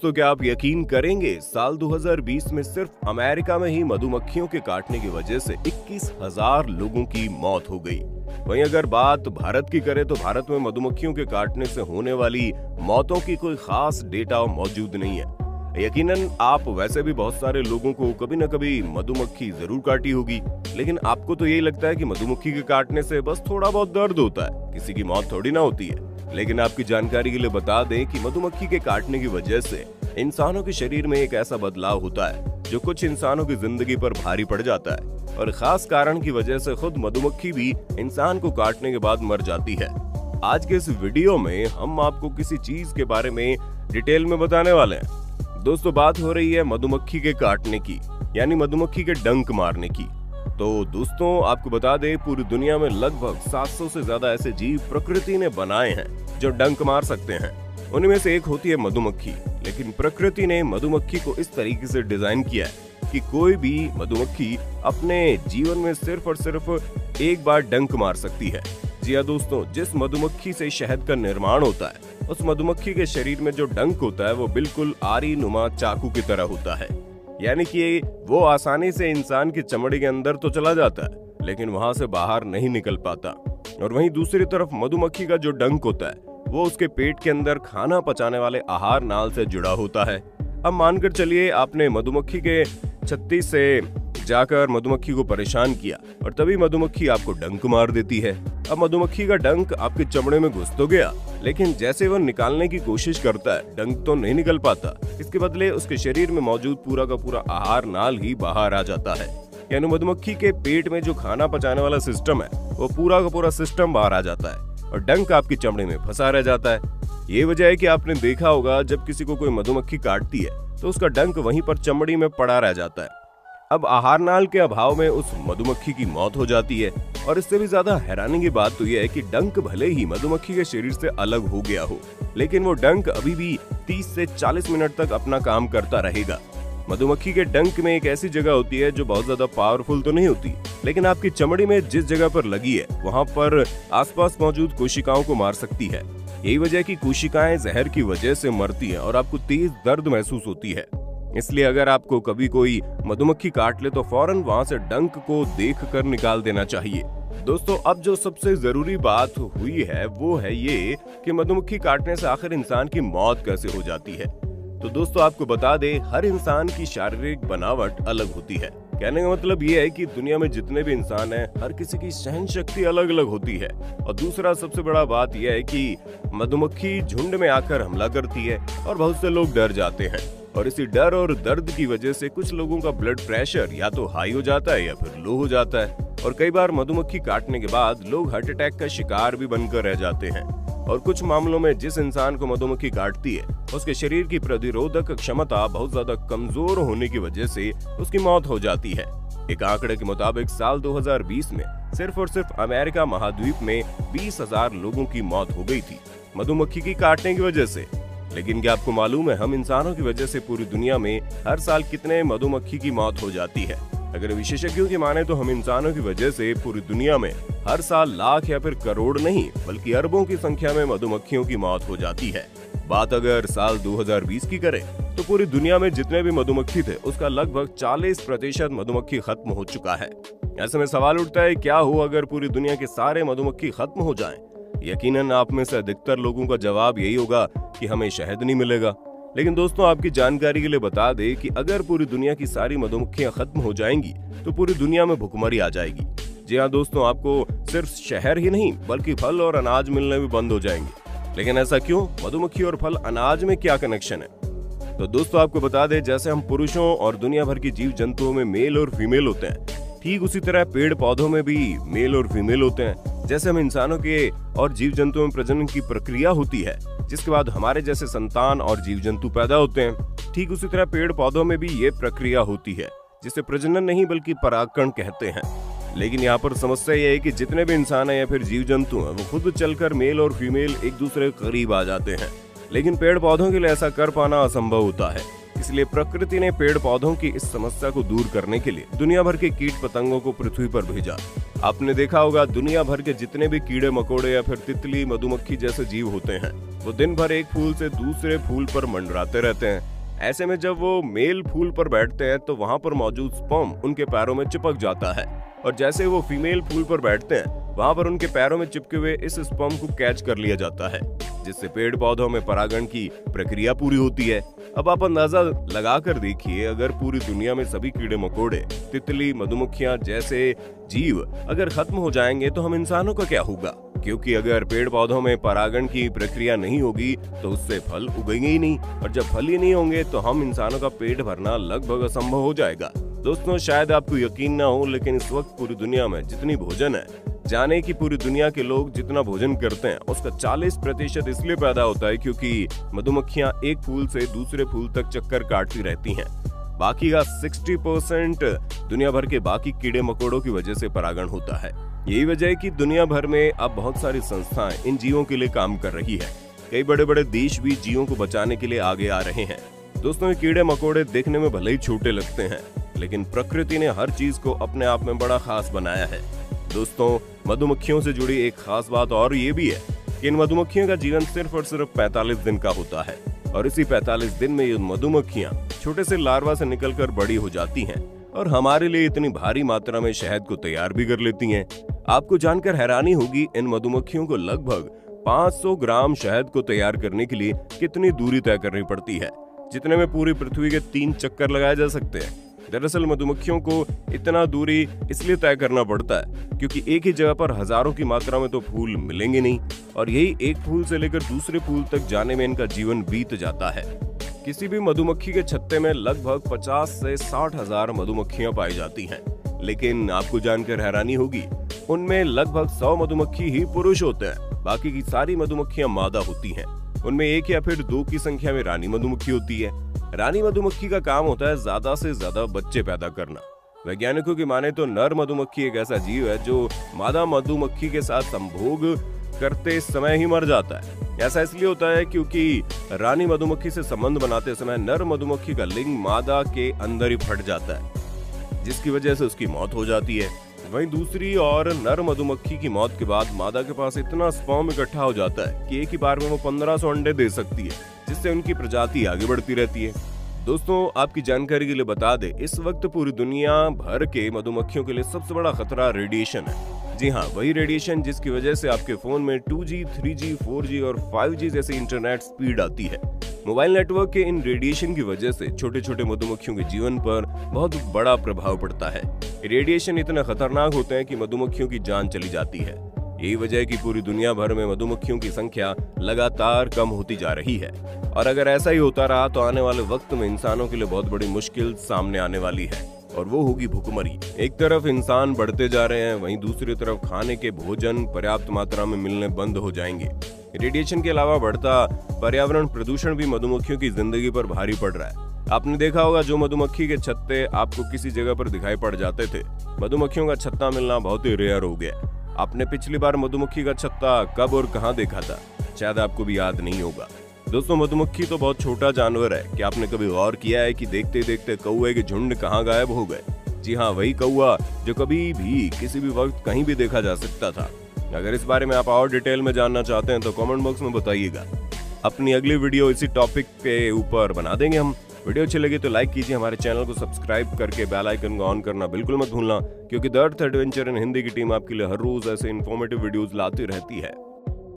दोस्तों, क्या आप यकीन करेंगे, साल 2020 में सिर्फ अमेरिका में ही मधुमक्खियों के काटने की वजह से 21,000 लोगों की मौत हो गई। वहीं अगर बात भारत की करें तो भारत में मधुमक्खियों के काटने से होने वाली मौतों की कोई खास डेटा मौजूद नहीं है। यकीनन आप वैसे भी बहुत सारे लोगों को कभी न कभी मधुमक्खी जरूर काटी होगी, लेकिन आपको तो यही लगता है कि मधुमक्खी के काटने से बस थोड़ा बहुत दर्द होता है, किसी की मौत थोड़ी ना होती है। लेकिन आपकी जानकारी के लिए बता दें कि मधुमक्खी के काटने की वजह से इंसानों के शरीर में एक ऐसा बदलाव होता है जो कुछ इंसानों की जिंदगी पर भारी पड़ जाता है, और खास कारण की वजह से खुद मधुमक्खी भी इंसान को काटने के बाद मर जाती है। आज के इस वीडियो में हम आपको किसी चीज के बारे में डिटेल में बताने वाले हैं। दोस्तों, बात हो रही है मधुमक्खी के काटने की, यानी मधुमक्खी के डंक मारने की। तो दोस्तों, आपको बता दें, पूरी दुनिया में लगभग 700 से ज्यादा ऐसे जीव प्रकृति ने बनाए हैं जो डंक मार सकते हैं। उनमें से एक होती है मधुमक्खी। लेकिन प्रकृति ने मधुमक्खी को इस तरीके से डिजाइन किया है कि कोई भी मधुमक्खी अपने जीवन में सिर्फ और सिर्फ एक बार डंक मार सकती है। जी हाँ दोस्तों, जिस मधुमक्खी से शहद का निर्माण होता है, उस मधुमक्खी के शरीर में जो डंक होता है वो बिल्कुल आरी नुमा चाकू की तरह होता है, यानी कि वो आसानी से इंसान की चमड़ी के अंदर तो चला जाता है लेकिन वहां से बाहर नहीं निकल पाता। और वहीं दूसरी तरफ मधुमक्खी का जो डंक होता है वो उसके पेट के अंदर खाना पचाने वाले आहार नाल से जुड़ा होता है। अब मानकर चलिए आपने मधुमक्खी के छत्ती से जाकर मधुमक्खी को परेशान किया और तभी मधुमक्खी आपको डंक मार देती है। अब मधुमक्खी का डंक आपके चमड़े में घुस तो गया, लेकिन जैसे वो निकालने की कोशिश करता है डंक तो नहीं निकल पाता। इसके बदले उसके शरीर में मौजूद पूरा का पूरा आहार नाल ही बाहर आ जाता है, यानी मधुमक्खी के पेट में जो खाना पचाने वाला सिस्टम है वो पूरा का पूरा सिस्टम बाहर आ जाता है और डंक आपकी चमड़े में फंसा रह जाता है। ये वजह है कि आपने देखा होगा जब किसी को कोई मधुमक्खी काटती है तो उसका डंक वहीं पर चमड़ी में पड़ा रह जाता है। अब आहार नाल के अभाव में उस मधुमक्खी की मौत हो जाती है। और इससे भी ज्यादा हैरानी की बात तो यह है कि डंक भले ही मधुमक्खी के शरीर से अलग हो गया हो, लेकिन वो डंक अभी भी 30 से 40 मिनट तक अपना काम करता रहेगा। मधुमक्खी के डंक में एक ऐसी जगह होती है जो बहुत ज्यादा पावरफुल तो नहीं होती, लेकिन आपकी चमड़ी में जिस जगह पर लगी है वहां पर आसपास मौजूद कोशिकाओं को मार सकती है। यही वजह है कि कोशिकाएं जहर की वजह से मरती हैं और आपको तेज दर्द महसूस होती है। इसलिए अगर आपको कभी कोई मधुमक्खी काट ले तो फौरन वहां से डंक को देखकर निकाल देना चाहिए। दोस्तों, अब जो सबसे जरूरी बात हुई है वो है ये कि मधुमक्खी काटने से आखिर इंसान की मौत कैसे हो जाती है। तो दोस्तों, आपको बता दें, हर इंसान की शारीरिक बनावट अलग होती है। कहने का मतलब ये है कि दुनिया में जितने भी इंसान हैं, हर किसी की सहन शक्ति अलग अलग होती है। और दूसरा सबसे बड़ा बात यह है कि मधुमक्खी झुंड में आकर हमला करती है और बहुत से लोग डर जाते हैं, और इसी डर और दर्द की वजह से कुछ लोगों का ब्लड प्रेशर या तो हाई हो जाता है या फिर लो हो जाता है। और कई बार मधुमक्खी काटने के बाद लोग हार्ट अटैक का शिकार भी बनकर रह जाते हैं। और कुछ मामलों में जिस इंसान को मधुमक्खी काटती है उसके शरीर की प्रतिरोधक क्षमता बहुत ज्यादा कमजोर होने की वजह से उसकी मौत हो जाती है। एक आंकड़े के मुताबिक साल 2020 में सिर्फ और सिर्फ अमेरिका महाद्वीप में 20,000 लोगों की मौत हो गई थी मधुमक्खी की काटने की वजह से। लेकिन क्या आपको मालूम है हम इंसानों की वजह से पूरी दुनिया में हर साल कितने मधुमक्खी की मौत हो जाती है? अगर विशेषज्ञों की माने तो हम इंसानों की वजह से पूरी दुनिया में हर साल लाख या फिर करोड़ नहीं बल्कि अरबों की संख्या में मधुमक्खियों की मौत हो जाती है। बात अगर साल 2020 की करें तो पूरी दुनिया में जितने भी मधुमक्खी थे उसका लगभग 40% मधुमक्खी खत्म हो चुका है। ऐसे में सवाल उठता है, क्या हो अगर पूरी दुनिया के सारे मधुमक्खी खत्म हो जाएं? यकीनन आप में से अधिकतर लोगों का जवाब यही होगा कि हमें शहद नहीं मिलेगा। लेकिन दोस्तों, आपकी जानकारी के लिए बता दें कि अगर पूरी दुनिया की सारी मधुमक्खियां खत्म हो जाएंगी तो पूरी दुनिया में भुखमरी आ जाएगी। जी हाँ दोस्तों, आपको सिर्फ शहद ही नहीं बल्कि फल और अनाज मिलने भी बंद हो जाएंगे। लेकिन ऐसा क्यों? मधुमक्खी और फल अनाज में क्या कनेक्शन है? तो दोस्तों, आपको बता दें, जैसे हम पुरुषों और दुनिया भर की जीव जंतुओं में मेल और फीमेल होते हैं, ठीक उसी तरह पेड़ पौधों में भी मेल और फीमेल होते हैं। जैसे हम इंसानों के और जीव जंतुओं में प्रजनन की प्रक्रिया होती है जिसके बाद हमारे जैसे संतान और जीव जंतु पैदा होते हैं, ठीक उसी तरह पेड़ पौधों में भी ये प्रक्रिया होती है जिसे प्रजनन नहीं बल्कि परागकण कहते हैं। लेकिन यहाँ पर समस्या ये है कि जितने भी इंसान हैं या फिर जीव जंतु हैं वो खुद चलकर मेल और फीमेल एक दूसरे के करीब आ जाते हैं, लेकिन पेड़ पौधों के लिए ऐसा कर पाना असंभव होता है। इसलिए प्रकृति ने पेड़ पौधों की इस समस्या को दूर करने के लिए दुनिया भर के कीट पतंगों को पृथ्वी पर भेजा। आपने देखा होगा दुनिया भर के जितने भी कीड़े मकोड़े या फिर तितली, मधुमक्खी जैसे जीव होते हैं वो दिन भर एक फूल से दूसरे फूल पर मंडराते रहते हैं। ऐसे में जब वो मेल फूल पर बैठते हैं तो वहां पर मौजूद स्पर्म उनके पैरों में चिपक जाता है और जैसे वो फीमेल फूल पर बैठते हैं वहां पर उनके पैरों में चिपके हुए इस स्पर्म को कैच कर लिया जाता है, जिससे पेड़ पौधों में परागण की प्रक्रिया पूरी होती है। अब आप अंदाजा लगा कर देखिए, अगर पूरी दुनिया में सभी कीड़े मकोड़े, तितली, मधुमक्खियां जैसे जीव अगर खत्म हो जाएंगे तो हम इंसानों का क्या होगा? क्योंकि अगर पेड़ पौधों में परागण की प्रक्रिया नहीं होगी तो उससे फल उगेंगे ही नहीं, और जब फल ही नहीं होंगे तो हम इंसानों का पेट भरना लगभग असंभव हो जाएगा। दोस्तों, शायद आपको यकीन ना हो, लेकिन इस वक्त पूरी दुनिया में जितनी भोजन है, जाने की पूरी दुनिया के लोग जितना भोजन करते हैं उसका 40% इसलिए पैदा होता है क्योंकि मधुमक्खियां एक फूल से दूसरे फूल तक चक्कर काटती रहती हैं। बाकी का 60% दुनिया भर के बाकी कीड़े मकोड़ों की वजह से परागण होता है। यही वजह है कि दुनिया भर में अब बहुत सारी संस्थाएं इन जीवों के लिए काम कर रही है। कई बड़े बड़े देश भी जीवों को बचाने के लिए आगे आ रहे हैं। दोस्तों, ये कीड़े मकोड़े देखने में भले ही छोटे लगते हैं, लेकिन प्रकृति ने हर चीज को अपने आप में बड़ा खास बनाया है। दोस्तों, मधुमक्खियों से जुड़ी एक खास बात और ये भी है कि इन मधुमक्खियों का जीवन सिर्फ और सिर्फ 45 दिन का होता है, और इसी 45 दिन में ये मधुमक्खियां छोटे से लार्वा से निकलकर बड़ी हो जाती हैं और हमारे लिए इतनी भारी मात्रा में शहद को तैयार भी कर लेती हैं। आपको जानकर हैरानी होगी, इन मधुमक्खियों को लगभग 500 ग्राम शहद को तैयार करने के लिए कितनी दूरी तय करनी पड़ती है, जितने में पूरी पृथ्वी के 3 चक्कर लगाए जा सकते हैं। दरअसल मधुमक्खियों को इतना दूरी इसलिए तय करना पड़ता है क्योंकि एक ही जगह पर हजारों की मात्रा में तो फूल मिलेंगे नहीं, और यही एक फूल से लेकर दूसरे फूल तक जाने में इनका जीवन बीत जाता है। किसी भी मधुमक्खी के छत्ते में लगभग 50 से 60 हजार मधुमक्खियां पाई जाती हैं, लेकिन आपको जानकर हैरानी होगी, उनमें लगभग 100 मधुमक्खी ही पुरुष होते हैं। बाकी की सारी मधुमक्खियां मादा होती हैं। उनमें 1 या फिर 2 की संख्या में रानी मधुमक्खी होती है। रानी मधुमक्खी का काम होता है ज्यादा से ज्यादा बच्चे पैदा करना। वैज्ञानिकों की माने तो नर मधुमक्खी एक ऐसा जीव है जो मादा मधुमक्खी के साथ संभोग करते समय ही मर जाता है। ऐसा इसलिए होता है क्योंकि रानी मधुमक्खी से संबंध बनाते समय नर मधुमक्खी का लिंग मादा के अंदर ही फट जाता है, जिसकी वजह से उसकी मौत हो जाती है। वहीं दूसरी और नर मधुमक्खी की मौत के बाद मादा के पास इतना स्पर्म इकट्ठा हो जाता है कि एक ही बार में वो 1500 अंडे दे सकती है, जिससे उनकी प्रजाति आगे बढ़ती रहती है। दोस्तों, आपकी जानकारी के लिए बता दें, इस वक्त पूरी दुनिया भर के मधुमक्खियों के लिए सबसे बड़ा खतरा रेडिएशन है। जी हाँ, वही रेडिएशन जिसकी वजह से आपके फोन में 2G, 3G, 4G और 5G जैसी इंटरनेट स्पीड आती है। मोबाइल नेटवर्क के इन रेडिएशन की वजह से छोटे छोटे मधुमक्खियों के जीवन पर बहुत बड़ा प्रभाव पड़ता है। रेडिएशन इतना खतरनाक होते हैं कि मधुमक्खियों की जान चली जाती है। यही वजह है कि पूरी दुनिया भर में मधुमक्खियों की संख्या लगातार कम होती जा रही है, और अगर ऐसा ही होता रहा तो आने वाले वक्त में इंसानों के लिए बहुत बड़ी मुश्किल सामने आने वाली है, और वो होगी भुखमरी। एक तरफ इंसान बढ़ते जा रहे हैं, वहीं दूसरी तरफ खाने के भोजन पर्याप्त मात्रा में मिलने बंद हो जाएंगे। रेडिएशन के अलावा बढ़ता पर्यावरण प्रदूषण भी मधुमक्खियों की जिंदगी पर भारी पड़ रहा है। आपने देखा होगा, जो मधुमक्खी के छत्ते आपको किसी जगह पर दिखाई पड़ जाते थे, मधुमक्खियों का छत्ता मिलना बहुत ही रेयर हो गया। आपने पिछली बार मधुमक्खी का छत्ता कब और कहां देखा था, शायद आपको भी याद नहीं होगा। दोस्तों, मधुमक्खी तो बहुत छोटा जानवर है। क्या आपने कभी गौर किया है कि देखते देखते कौवे के झुंड कहां गायब हो गए? जी हाँ, वही कौवा जो कभी भी किसी भी वक्त कहीं भी देखा जा सकता था। अगर इस बारे में आप और डिटेल में जानना चाहते हैं तो कमेंट बॉक्स में बताइएगा। अपनी अगली वीडियो इसी टॉपिक के ऊपर बना देंगे हम। वीडियो अच्छी लगी तो लाइक कीजिए, हमारे चैनल को सब्सक्राइब करके बेल आइकन को ऑन करना बिल्कुल मत भूलना, क्योंकि the earth adventure in Hindi की टीम आपके लिए हर रोज ऐसे इन्फॉर्मेटिव वीडियोस लाती रहती है।